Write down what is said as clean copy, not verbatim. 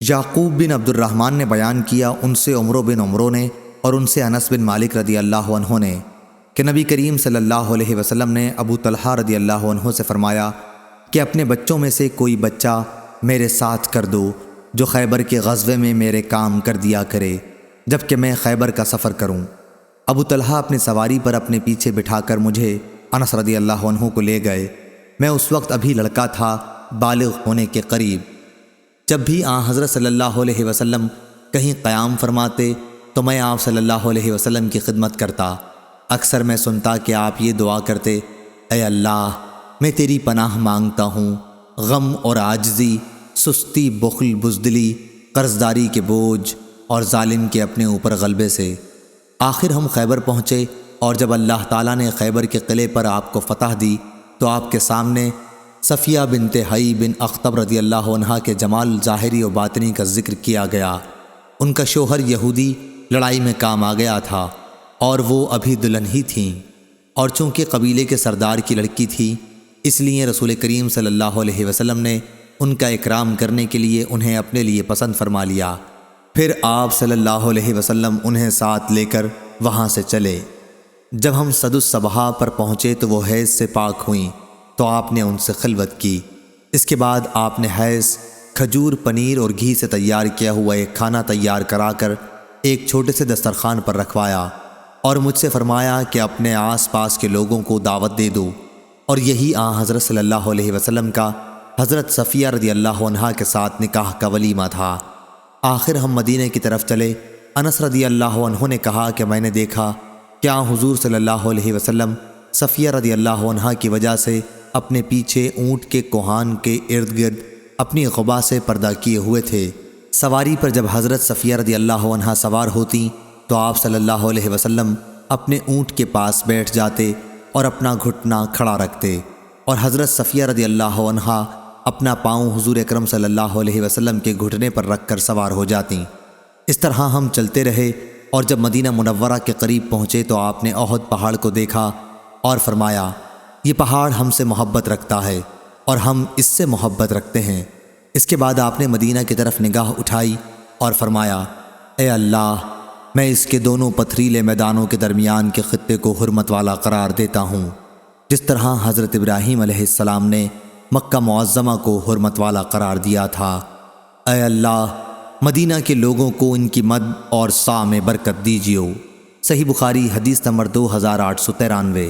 یعقوب بن عبد الرحمن نے بیان کیا، ان سے عمرو بن عمرو نے اور ان سے انس بن مالک رضی اللہ عنہ نے کہ نبی کریم صلی اللہ علیہ وسلم نے ابو طلحہ رضی اللہ عنہ سے فرمایا کہ اپنے بچوں میں سے کوئی بچہ میرے ساتھ کر دو جو خیبر کے غزوے میں میرے کام کر دیا کرے جب کہ میں خیبر کا سفر کروں۔ ابو طلحہ اپنی سواری پر اپنے پیچھے بٹھا کر مجھے انس رضی اللہ عنہ کو لے گئے۔ میں اس وقت ابھی لڑکا تھا، بالغ ہونے کے قریب۔ جب بھی حضرت صلی اللہ علیہ وسلم کہیں قیام فرماتے تو میں آپ صلی اللہ علیہ وسلم کی خدمت کرتا۔ اکثر میں سنتا کہ آپ یہ دعا کرتے، اے اللہ میں تیری پناہ مانگتا ہوں غم اور عاجزی، سستی، بخل، بزدلی، قرضداری کے بوجھ اور ظالم کے اپنے اوپر غلبے سے۔ آخر ہم خیبر پہنچے اور جب اللہ تعالیٰ نے خیبر کے قلعے پر آپ کو فتح دی تو آپ کے سامنے صفیہ بنت حیی بن اخطب رضی اللہ عنہا کے جمال ظاہری و باطنی کا ذکر کیا گیا۔ ان کا شوہر یہودی لڑائی میں کام آ گیا تھا اور وہ ابھی دلہن ہی تھیں، اور چونکہ قبیلے کے سردار کی لڑکی تھی اس لیے رسول کریم صلی اللہ علیہ وسلم نے ان کا اکرام کرنے کے لیے انہیں اپنے لیے پسند فرما لیا۔ پھر آپ صلی اللہ علیہ وسلم انہیں ساتھ لے کر وہاں سے چلے۔ جب ہم سد الصبحہ پر پہنچے تو وہ حیض سے پاک ہوئیں تو آپ نے ان سے خلوت کی۔ اس کے بعد آپ نے حیض، کھجور، پنیر اور گھی سے تیار کیا ہوا ایک کھانا تیار کرا کر ایک چھوٹے سے دسترخوان پر رکھوایا اور مجھ سے فرمایا کہ اپنے آس پاس کے لوگوں کو دعوت دے دو، اور یہی حضرت صلی اللہ علیہ وسلم کا حضرت صفیہ رضی اللہ عنہا کے ساتھ نکاح کا ولیمہ تھا۔ آخر ہم مدینہ کی طرف چلے۔ انس رضی اللہ عنہ نے کہا کہ میں نے دیکھا کیا حضور صلی اللہ علیہ وسلم صفیہ رضی اللہ عنہا کی وجہ سے اپنے پیچھے اونٹ کے کوہان کے ارد گرد اپنی غبا سے پردہ کیے ہوئے تھے۔ سواری پر جب حضرت صفیہ رضی اللہ عنہا سوار ہوتی تو آپ صلی اللہ علیہ وسلم اپنے اونٹ کے پاس بیٹھ جاتے اور اپنا گھٹنا کھڑا رکھتے، اور حضرت صفیہ رضی اللہ عنہا اپنا پاؤں حضور اکرم صلی اللہ علیہ وسلم کے گھٹنے پر رکھ کر سوار ہو جاتیں۔ اس طرح ہم چلتے رہے اور جب مدینہ منورہ کے قریب پہنچے تو آپ نے احد پہاڑ کو دیکھا اور فرمایا، یہ پہاڑ ہم سے محبت رکھتا ہے اور ہم اس سے محبت رکھتے ہیں۔ اس کے بعد آپ نے مدینہ کی طرف نگاہ اٹھائی اور فرمایا، اے اللہ میں اس کے دونوں پتھریلے میدانوں کے درمیان کے خطے کو حرمت والا قرار دیتا ہوں، جس طرح حضرت ابراہیم علیہ السلام نے مکہ معظمہ کو حرمت والا قرار دیا تھا۔ اے اللہ مدینہ کے لوگوں کو ان کی مد اور سا میں برکت دیجیو۔ صحیح بخاری حدیث نمبر 2893۔